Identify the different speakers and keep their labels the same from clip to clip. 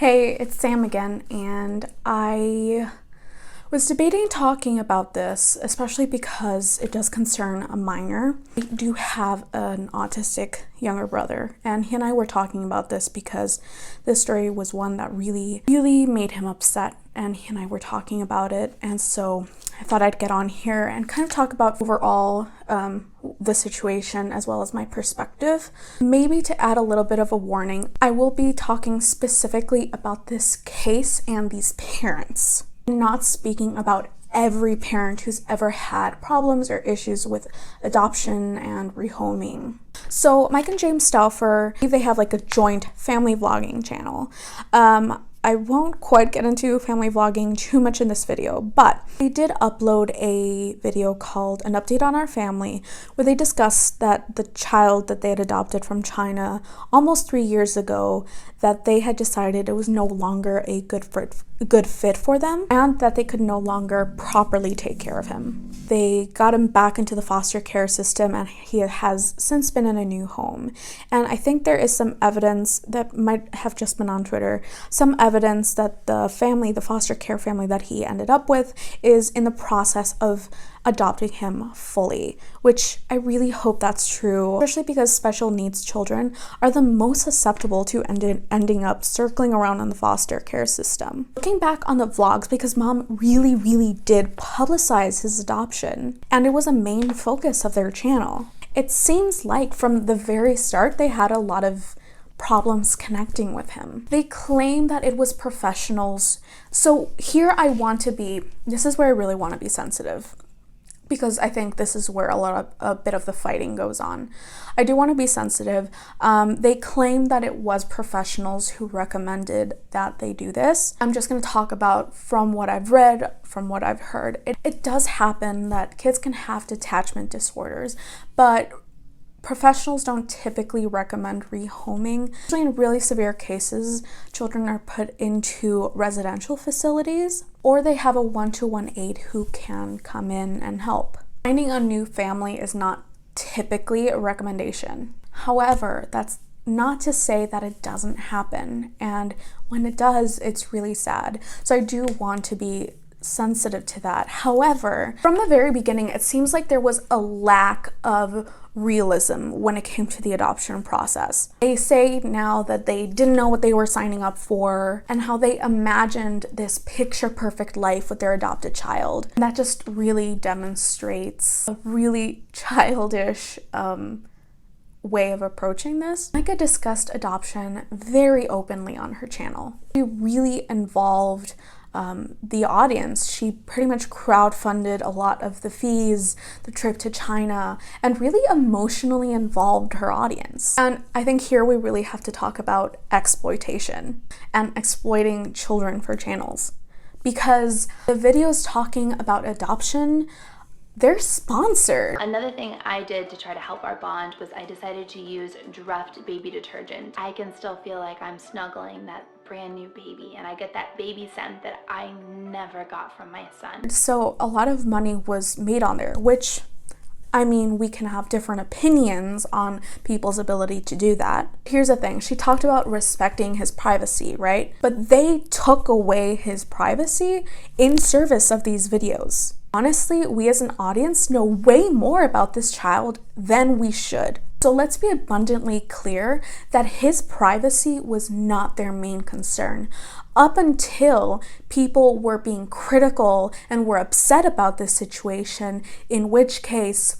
Speaker 1: Hey, it's Sam again, and I was debating talking about this, especially because it does concern a minor. I do have an autistic younger brother, and he and I were talking about this because this story was one that really made him upset, and he and I were talking about it, and so I thought I'd get on here and kind of talk about overall the situation as well as my perspective. Maybe to add a little bit of a warning, I will be talking specifically about this case and these parents. I'm not speaking about every parent who's ever had problems or issues with adoption and rehoming. So Mike and James Staufer, they have like a joint family vlogging channel. I won't quite get into family vlogging too much in this video, but they did upload a video called An Update on Our Family, where they discussed that the child that they had adopted from China almost 3 years ago, that they had decided it was no longer a good fit for them, and that they could no longer properly take care of him. They got him back into the foster care system, and he has since been in a new home. And I think there is some evidence that might have just been on Twitter, some evidence that the foster care family that he ended up with, is in the process of adopting him fully, which I really hope that's true, especially because special needs children are the most susceptible to ending up circling around in the foster care system. Looking back on the vlogs, because mom really did publicize his adoption, and it was a main focus of their channel, it seems like from the very start they had a lot of problems connecting with him. They claim that it was professionals. So here this is where I really want to be sensitive, because I think this is where a bit of the fighting goes on. I do want to be sensitive. They claim that it was professionals who recommended that they do this. I'm just going to talk about from what I've read, from what I've heard. It does happen that kids can have detachment disorders, but professionals don't typically recommend rehoming. Usually in really severe cases, children are put into residential facilities, or they have a one-to-one aide who can come in and help. Finding a new family is not typically a recommendation. However, that's not to say that it doesn't happen, and when it does, it's really sad. So I do want to be sensitive to that. However, from the very beginning, it seems like there was a lack of realism when it came to the adoption process. They say now that they didn't know what they were signing up for, and how they imagined this picture-perfect life with their adopted child. And that just really demonstrates a really childish way of approaching this. Myka discussed adoption very openly on her channel. She really involved the audience. She pretty much crowdfunded a lot of the fees, the trip to China, and really emotionally involved her audience. And I think here we really have to talk about exploitation and exploiting children for channels, because the videos talking about adoption, they're sponsored.
Speaker 2: Another thing I did to try to help our bond was I decided to use Dreft baby detergent. I can still feel like I'm snuggling that brand new baby, and I get that baby scent that I never got from my son.
Speaker 1: So a lot of money was made on there, which, I mean, we can have different opinions on people's ability to do that. Here's the thing, she talked about respecting his privacy, right? But they took away his privacy in service of these videos. Honestly, we as an audience know way more about this child than we should. So let's be abundantly clear that his privacy was not their main concern. Up until people were being critical and were upset about this situation, in which case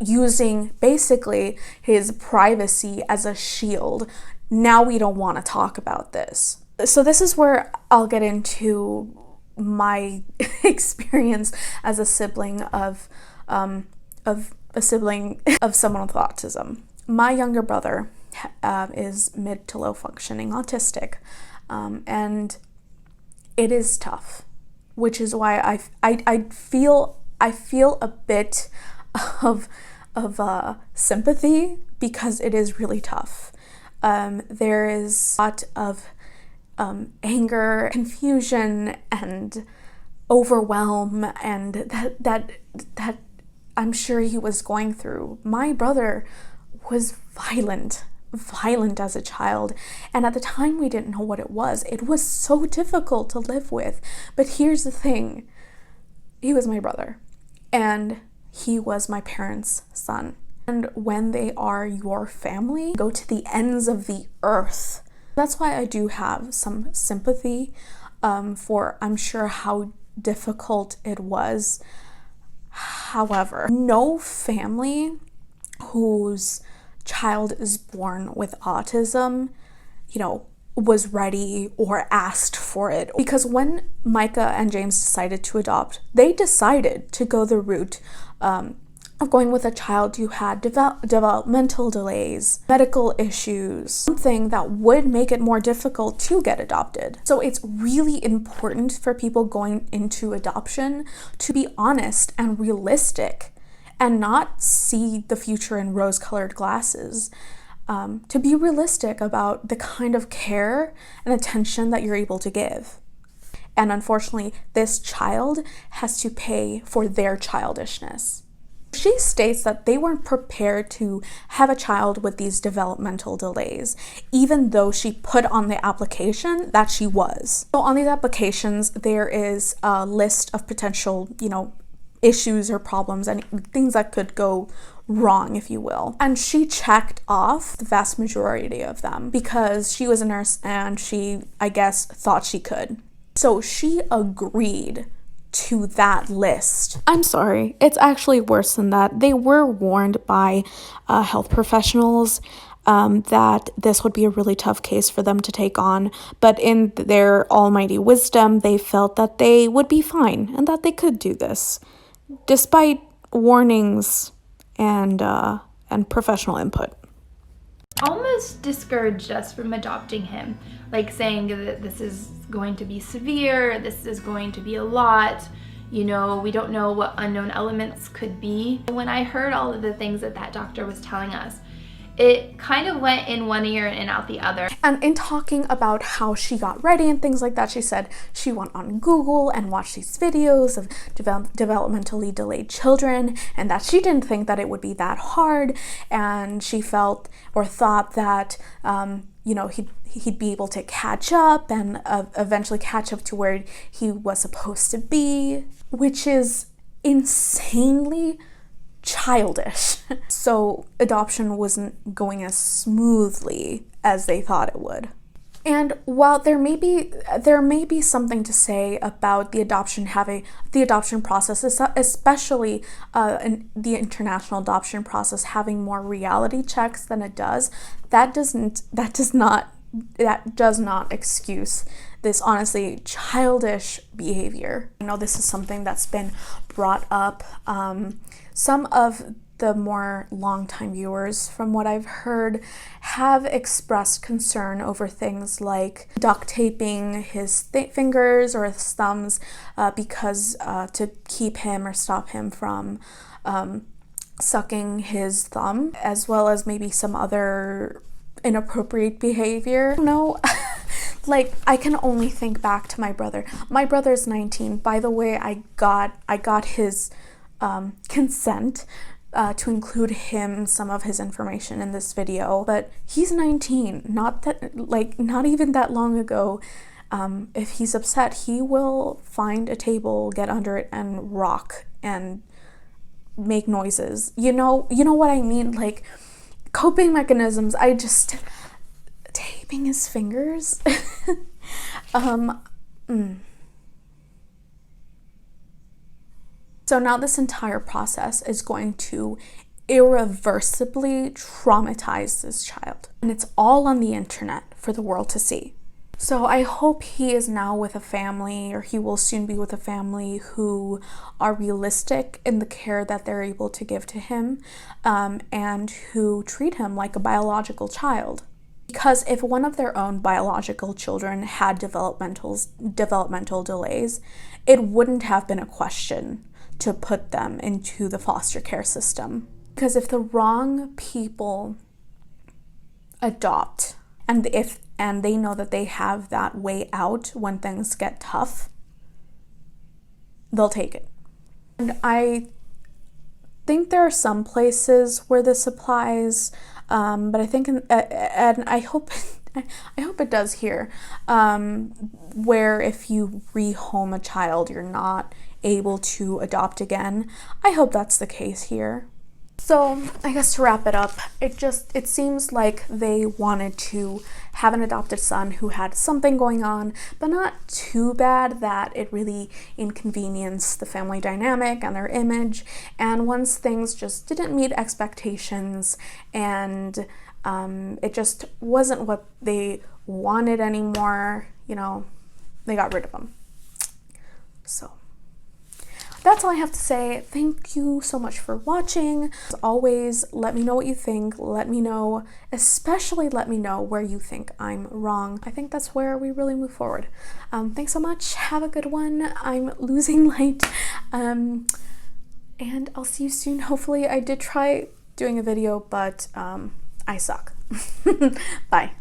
Speaker 1: using basically his privacy as a shield, now we don't want to talk about this. So this is where I'll get into my experience as a sibling of someone with autism. My younger brother is mid to low functioning autistic, and it is tough, which is why I feel a bit of sympathy, because it is really tough. There is a lot of anger, confusion, and overwhelm, and that I'm sure he was going through. My brother was violent violent as a child, and at the time we didn't know what it was. It was so difficult to live with. But here's the thing, he was my brother, and he was my parents' son. And when they are your family, go to the ends of the earth. That's why I do have some sympathy for, I'm sure, how difficult it was. However, no family whose child is born with autism, was ready or asked for it. Because when Myka and James decided to adopt, they decided to go the route of going with a child who had developmental delays, medical issues, something that would make it more difficult to get adopted. So it's really important for people going into adoption to be honest and realistic and not see the future in rose-colored glasses. To be realistic about the kind of care and attention that you're able to give. And unfortunately, this child has to pay for their childishness. She states that they weren't prepared to have a child with these developmental delays, even though she put on the application that she was. So on these applications, there is a list of potential, issues or problems and things that could go wrong, if you will. And she checked off the vast majority of them because she was a nurse and she, I guess, thought she could. So she agreed to that list. I'm sorry, it's actually worse than that. They were warned by health professionals that this would be a really tough case for them to take on, but in their almighty wisdom, they felt that they would be fine and that they could do this, despite warnings and professional input.
Speaker 2: Almost discouraged us from adopting him, like saying that this is going to be severe, this is going to be a lot, we don't know what unknown elements could be. When I heard all of the things that doctor was telling us, it kind of went in one ear and out the other.
Speaker 1: And in talking about how she got ready and things like that, she said she went on Google and watched these videos of developmentally delayed children, and that she didn't think that it would be that hard, and she felt or thought that he'd be able to catch up and eventually catch up to where he was supposed to be, which is insanely childish. So adoption wasn't going as smoothly as they thought it would. And while there may be something to say about the adoption process, especially the international adoption process having more reality checks than it does, that does not excuse this honestly childish behavior. I know this is something that's been brought up. Some of the more long-time viewers, from what I've heard, have expressed concern over things like duct taping his fingers or his thumbs because to keep him or stop him from sucking his thumb, as well as maybe some other inappropriate behavior. No, like I can only think back to my brother. My brother's 19. By the way, I got his consent to include some of his information in this video, but he's 19, not even that long ago. If he's upset, he will find a table, get under it, and rock and make noises. You know what I mean? Like coping mechanisms. Taping his fingers. So now this entire process is going to irreversibly traumatize this child. And it's all on the internet for the world to see. So I hope he is now with a family, or he will soon be with a family who are realistic in the care that they're able to give to him, and who treat him like a biological child. Because if one of their own biological children had developmental delays, it wouldn't have been a question to put them into the foster care system. Because if the wrong people adopt, and they know that they have that way out when things get tough, they'll take it. And I think there are some places where this applies. But I think, and I hope, I hope it does here, where if you rehome a child, you're not able to adopt again. I hope that's the case here. So I guess to wrap it up, it seems like they wanted to have an adopted son who had something going on, but not too bad that it really inconvenienced the family dynamic and their image. And once things just didn't meet expectations and it just wasn't what they wanted anymore, you know, they got rid of them. So that's all I have to say. Thank you so much for watching. As always, let me know what you think. Let me know, especially let me know where you think I'm wrong. I think that's where we really move forward. Thanks so much. Have a good one. I'm losing light. And I'll see you soon. Hopefully I did try doing a video, but I suck. Bye.